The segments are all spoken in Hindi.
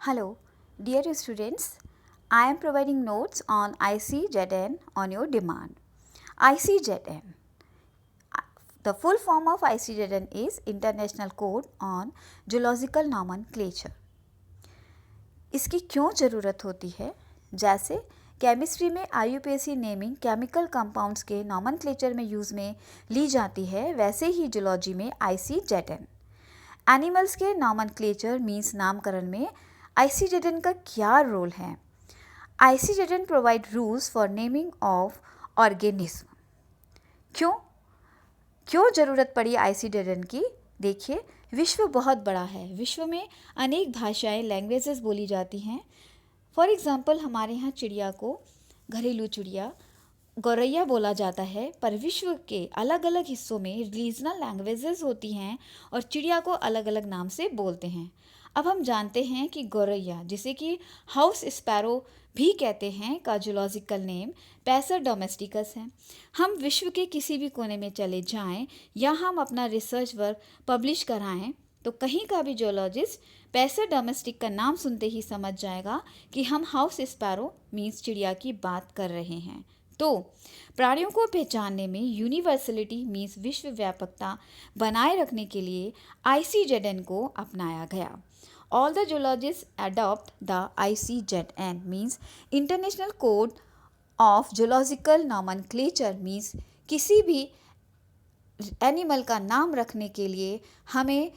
Hello, dear students. I am providing notes on ICZN on your demand. ICZN. The full form of ICZN is International Code on Zoological Nomenclature. इसकी क्यों ज़रूरत होती है? जैसे केमिस्ट्री में IUPAC नेमिंग केमिकल कंपाउंड्स के नॉमनक्लेचर में यूज़ में ली जाती है, वैसे ही जूलॉजी में ICZN. एनिमल्स के नॉमनक्लेचर मीन्स नामकरण में ICZN का क्या रोल है? ICZN provide rules for naming of organism. क्यों ज़रूरत पड़ी ICZN की? देखिए, विश्व बहुत बड़ा है. विश्व में अनेक भाषाएं, लैंग्वेजेस बोली जाती हैं. फॉर एग्ज़ाम्पल, हमारे यहाँ चिड़िया को घरेलू चिड़िया गौरैया बोला जाता है, पर विश्व के अलग अलग हिस्सों में रीजनल लैंग्वेजेस होती हैं और चिड़िया को अलग अलग नाम से बोलते हैं. अब हम जानते हैं कि गौरैया, जिसे कि हाउस स्पैरो भी कहते हैं, का जूलॉजिकल नेम पैसर डोमेस्टिकस है. हम विश्व के किसी भी कोने में चले जाएं या हम अपना रिसर्च वर्क पब्लिश कराएं तो कहीं का भी जूलॉजिस्ट पैसर डोमेस्टिक का नाम सुनते ही समझ जाएगा कि हम हाउस स्पैरो मीन्स चिड़िया की बात कर रहे हैं. तो प्राणियों को पहचानने में यूनिवर्सलिटी मीन्स विश्व व्यापकता बनाए रखने के लिए ICZN को अपनाया गया. All the zoologists adopt the ICZN means International Code of Zoological Nomenclature means किसी भी एनिमल का नाम रखने के लिए हमें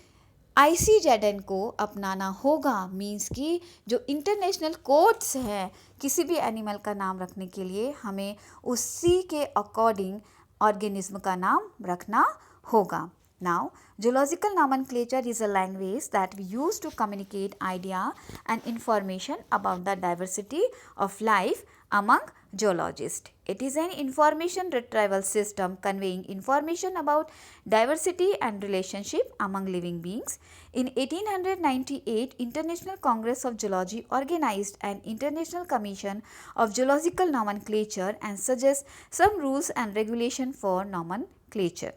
ICZN को अपनाना होगा. मीन्स कि जो इंटरनेशनल कोड्स हैं किसी भी एनिमल का नाम रखने के लिए हमें उसी के अकॉर्डिंग ऑर्गेनिज्म का नाम रखना होगा. Now, zoological nomenclature is a language that we use to communicate idea and information about the diversity of life among zoologists. It is an information retrieval system conveying information about diversity and relationship among living beings. In 1898, International Congress of Zoology organized an International Commission of Zoological Nomenclature and suggests some rules and regulation for nomenclature.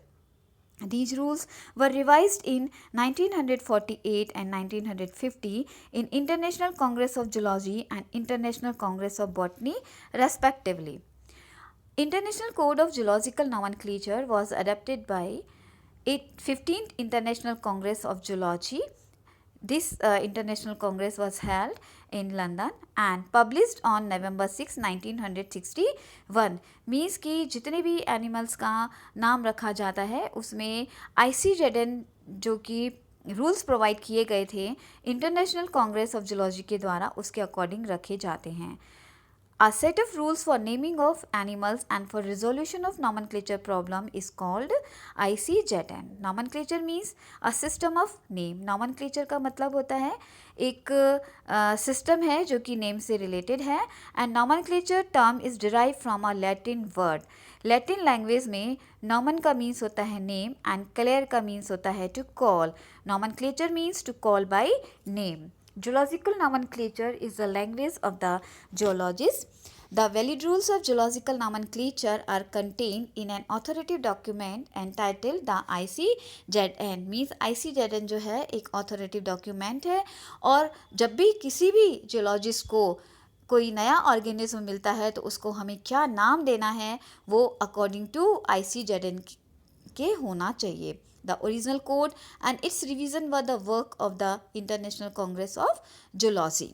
These rules were revised in 1948 and 1950 in International Congress of Zoology and International Congress of Botany respectively. International Code of Zoological Nomenclature was adopted by 15th International Congress of Zoology. This International Congress was held in London and published on November 6, 1961. Means कि जितने भी एनिमल्स का नाम रखा जाता है उसमें ICZN जो कि रूल्स प्रोवाइड किए गए थे इंटरनेशनल कांग्रेस ऑफ जूलॉजी के द्वारा, उसके अकॉर्डिंग रखे जाते हैं. A set of rules for naming of animals and for resolution of nomenclature problem is called ICZN. Nomenclature means a system of name. Nomenclature का मतलब होता है एक सिस्टम है जो कि नेम से रिलेटेड है. And nomenclature term is derived from a Latin word. Latin language में नॉमन का मीन्स होता है नेम एंड क्लेयर का मीन्स होता है to call. Nomenclature means to call by name. Zoological nomenclature is the language of the zoologist. The valid rules of zoological nomenclature are contained in an authoritative document entitled the ICZN. Means ICZN जो है एक authoritative document है और जब भी किसी भी zoologist को कोई नया ऑर्गेनिज्म मिलता है तो उसको हमें क्या नाम देना है वो अकॉर्डिंग टू ICZN के होना चाहिए. The original code and its revision were the work of the International Congress of Zoology.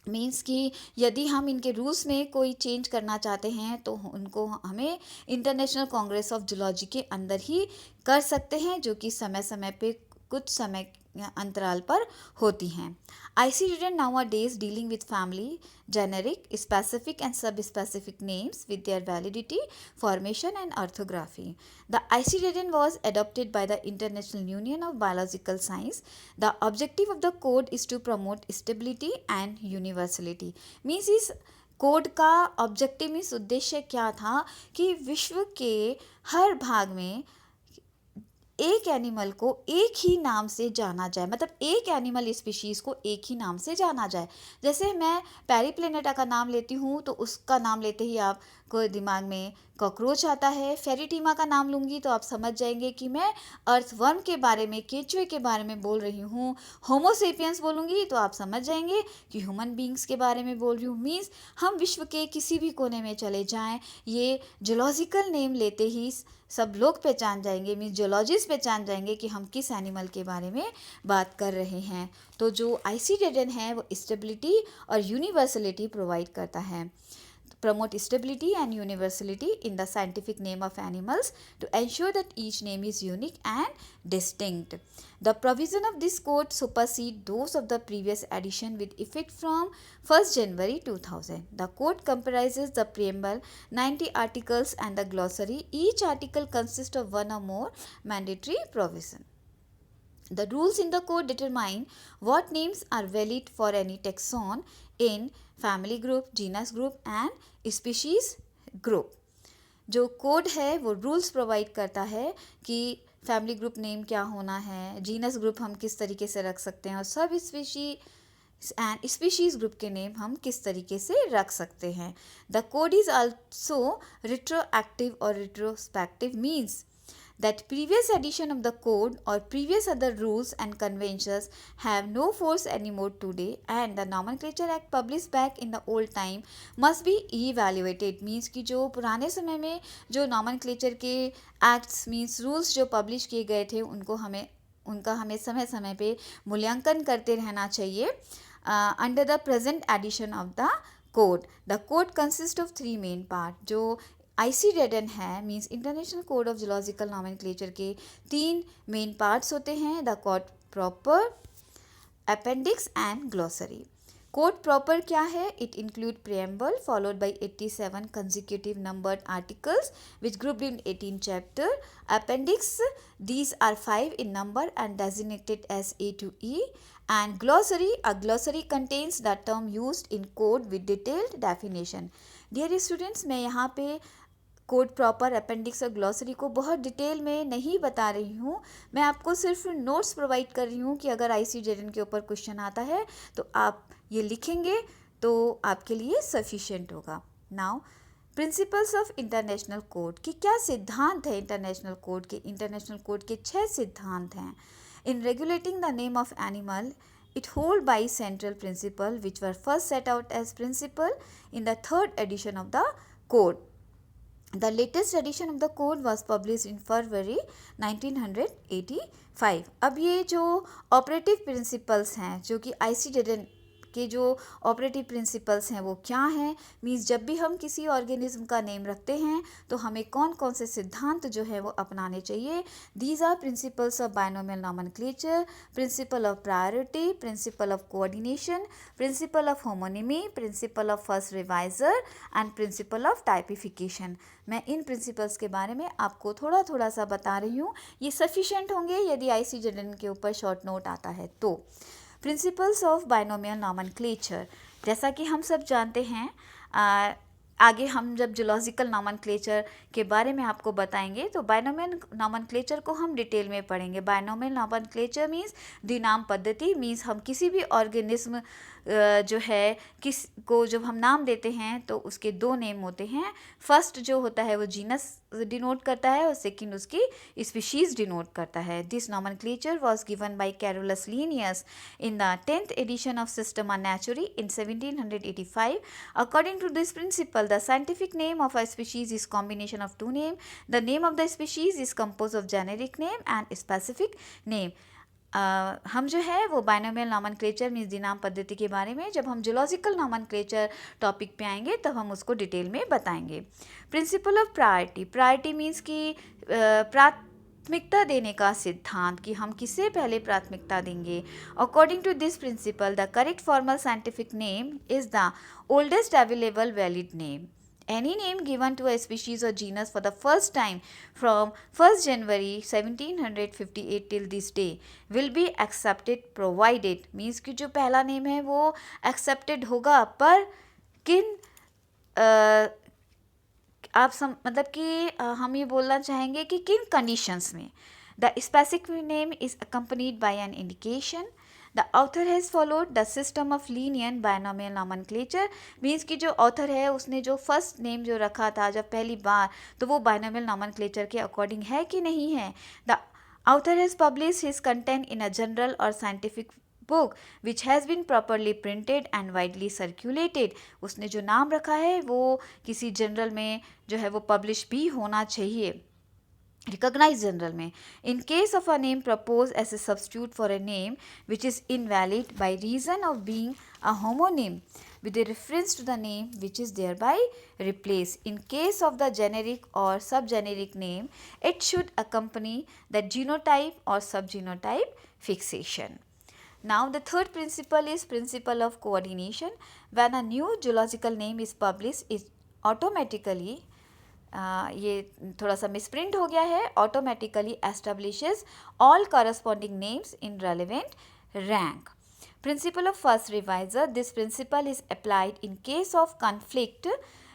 Means कि यदि हम इनके रूल्स में कोई चेंज करना चाहते हैं तो उनको हमें इंटरनेशनल कांग्रेस ऑफ जूलॉजी के अंदर ही कर सकते हैं, जो कि समय समय पे कुछ समय अंतराल पर होती हैं. ICZN nowadays dealing with family, generic, specific and subspecific names with their validity, formation and orthography. The ICZN was adopted by the International Union of Biological Science. The objective of the code is to promote stability and universality. Means इस कोड का ऑब्जेक्टिव मीन्स उद्देश्य क्या था कि विश्व के हर भाग में एक एनिमल को एक ही नाम से जाना जाए, मतलब एक एनिमल स्पीशीज़ को एक ही नाम से जाना जाए। जैसे मैं पेरिप्लेनेटा का नाम लेती हूँ तो उसका नाम लेते ही आपको दिमाग में कॉकरोच आता है। फेरिटीमा का नाम लूँगी तो आप समझ जाएंगे कि मैं अर्थवर्म के बारे में, केचुए के बारे में बोल रही हूँ। होमोसेपियंस बोलूँगी तो आप समझ जाएंगे कि ह्यूमन बींग्स के बारे में बोल रही हूँ। मीन्स हम विश्व के किसी भी कोने में चले जाएं, ये जूलॉजिकल नेम लेते ही सब लोग पहचान जाएंगे, मीन्स जूलॉजिस्ट पहचान जाएंगे कि हम किस एनिमल के बारे में बात कर रहे हैं। तो जो आईसीडी-10 है वो स्टेबिलिटी और यूनिवर्सलिटी प्रोवाइड करता है। Promote stability and universality in the scientific name of animals to ensure that each name is unique and distinct. The provision of this code supersede those of the previous edition with effect from 1st January 2000. The code comprises the preamble, 90 articles and the glossary. Each article consists of one or more mandatory provisions. The rules in the code determine what names are valid for any taxon in family group, genus group and species group. जो कोड है वो रूल्स प्रोवाइड करता है कि फैमिली ग्रुप नेम क्या होना है, जीनस ग्रुप हम किस तरीके से रख सकते हैं और सब स्पीशीज एंड स्पीशीज ग्रुप के नेम हम किस तरीके से रख सकते हैं. द कोड इज आल्सो रिट्रोएक्टिव और retrospective, means that previous edition of the code or previous other rules and conventions have no force anymore today, and the nomenclature act published back in the old time must be evaluated. means कि जो पुराने समय में जो nomenclature के acts means rules जो publish किए गए थे उनका हमें समय समय पे मूल्यांकन करते रहना चाहिए. Under the present edition of the code consists of 3 main parts. जो ICD-10 है means international code of zoological nomenclature के 3 मेन पार्ट्स होते हैं. The code proper, appendix and glossary. Code proper क्या है? It include preamble followed by 87 consecutive numbered articles which grouped in 18 chapter. Appendix, these are 5 in number and designated as A to E. And glossary, a glossary contains the term used in code with detailed definition. Dear students, मैं यहाँ पे कोड प्रॉपर, अपेंडिक्स और ग्लॉसरी को बहुत डिटेल में नहीं बता रही हूँ. मैं आपको सिर्फ नोट्स प्रोवाइड कर रही हूँ कि अगर ICD-10 के ऊपर क्वेश्चन आता है तो आप ये लिखेंगे तो आपके लिए सफिशिएंट होगा. Now principles of international code की क्या सिद्धांत है? इंटरनेशनल कोड के 6 सिद्धांत हैं. इन regulating the name of animal, it hold by central principle which were first set out as principle in the 3rd edition of the code. The latest edition of the code was published in February 1985. अब ये जो ऑपरेटिव प्रिंसिपल्स हैं जो कि ICD-10 के जो ऑपरेटिव प्रिंसिपल्स हैं वो क्या हैं? मीन्स जब भी हम किसी ऑर्गेनिज्म का नेम रखते हैं तो हमें कौन कौन से सिद्धांत जो है वो अपनाने चाहिए. These are principles of binomial nomenclature, principle of priority, principle of coordination, principle of homonymy, principle of first reviser and principle of typification. मैं इन प्रिंसिपल्स के बारे में आपको थोड़ा थोड़ा सा बता रही हूँ. ये सफिशिएंट होंगे यदि ICD-10 के ऊपर शॉर्ट नोट आता है तो. प्रिंसिपल्स ऑफ बायनोमियल नॉमेनक्लेचर, जैसा कि हम सब जानते हैं, आगे हम जब जूलॉजिकल नॉमेनक्लेचर के बारे में आपको बताएंगे तो बायनोमियल नॉमेनक्लेचर को हम डिटेल में पढ़ेंगे. बायनोमियल नॉमेनक्लेचर मीन्स द्विनाम पद्धति, मीन्स हम किसी भी ऑर्गेनिज्म जो है किस को जब हम नाम देते हैं तो उसके 2 नेम होते हैं. फर्स्ट जो होता है वो जीनस डिनोट करता है और सेकंड उसकी स्पीशीज डिनोट करता है. This nomenclature was given by Carolus Linnaeus in the 10th edition of Systema Naturae in 1785. According to this principle, the scientific name of a species is combination of 2 names. The name of the species is composed of generic name and specific name. हम जो है वो बायनोमियल नॉमेनक्लेचर मीन्स द्विनाम पद्धति के बारे में जब हम जूलॉजिकल नॉमेनक्लेचर टॉपिक पे आएंगे तब हम उसको डिटेल में बताएंगे. प्रिंसिपल ऑफ प्रायोरिटी मीन्स कि प्राथमिकता देने का सिद्धांत कि हम किसे पहले प्राथमिकता देंगे. According to this principle, the correct formal scientific name is the oldest available valid name. Any name given to a species or genus for the first time from 1st January 1758 till this day will be accepted provided, means कि जो पहला नेम है वो accepted होगा, पर किन मतलब कि हम ये बोलना चाहेंगे कि किन कंडीशंस में. The specific name is accompanied by an indication. The author has followed the system of lenient binomial nomenclature. Means कि जो ऑथर है उसने जो फर्स्ट नेम जो रखा था जब पहली बार, तो वो बाइनोमियल नोमेनक्लेचर के अकॉर्डिंग है कि नहीं है. The author has published his content in a general or scientific book which has been properly printed and widely circulated. उसने जो नाम रखा है वो किसी जनरल में जो है वो पब्लिश भी होना चाहिए, रिकॉग्नाइज जनरल में. In case of a name propose as a substitute for a name which is invalid by reason of being a homonym with a reference to the name which is thereby replaced. In case of the generic or subgeneric name, it should accompany the genotype or subgenotype fixation. Now the third principle is principle of coordination. When a new zoological name is published, it automatically ये थोड़ा सा मिसप्रिंट हो गया है, automatically establishes all corresponding names in relevant rank. Principle of first revisor. This principle is applied in case of conflict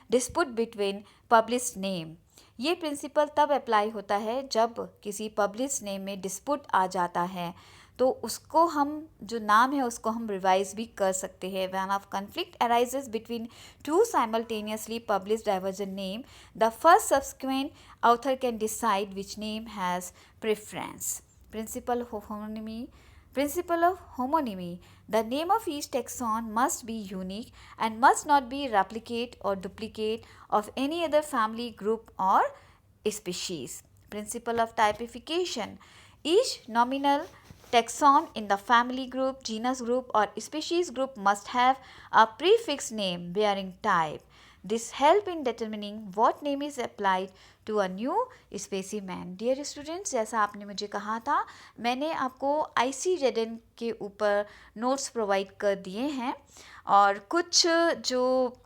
dispute between published name. ये प्रिंसिपल तब अप्लाई होता है जब किसी पब्लिश नेम में डिस्प्यूट आ जाता है, तो उसको हम जो नाम है उसको हम रिवाइज भी कर सकते हैं. When of conflict arises between two simultaneously published divergent name, the first subsequent author can decide which name has preference. Principle of homonymy. Principle of homonymy. The name of each taxon must be unique and must not be replicate or duplicate of any other family, group or species. Principle of typification. Each nominal taxon in the family group, genus group or species group must have a prefix name bearing type. This help in determining what name is applied to a new specimen. Dear students, जैसा आपने मुझे कहा था, मैंने आपको ICZN के ऊपर नोट्स प्रोवाइड कर दिए हैं और कुछ जो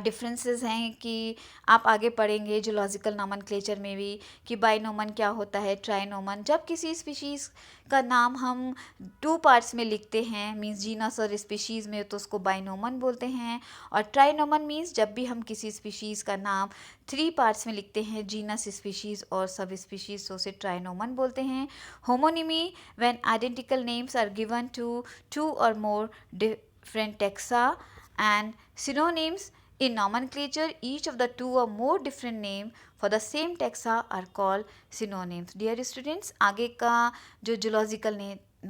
डिफरेंसेस हैं कि आप आगे पढ़ेंगे जूलॉजिकल नोमेनक्लेचर में भी कि बाइनोमन क्या होता है, ट्राइनोमन. जब किसी स्पीशीज़ का नाम हम 2 पार्ट्स में लिखते हैं, मींस जीनस और स्पीशीज़ में, तो उसको बाइनोमन बोलते हैं. और ट्राइनोमन मींस जब भी हम किसी स्पीशीज़ का नाम 3 पार्ट्स में लिखते हैं, जीनस, स्पीशीज़ और सब स्पीशीज़, तो उसे ट्राइनोमन बोलते हैं. Homonymy, when identical names are given to 2 और more different taxa. And synonyms. In nomenclature, each of the 2 or more different name for the same taxa are called synonyms. Dear students, आगे का जो zoological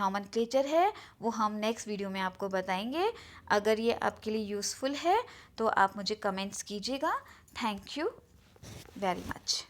nomenclature है वो हम नेक्स्ट वीडियो में आपको बताएंगे. अगर ये आपके लिए यूज़फुल है तो आप मुझे कमेंट्स कीजिएगा. Thank you very much.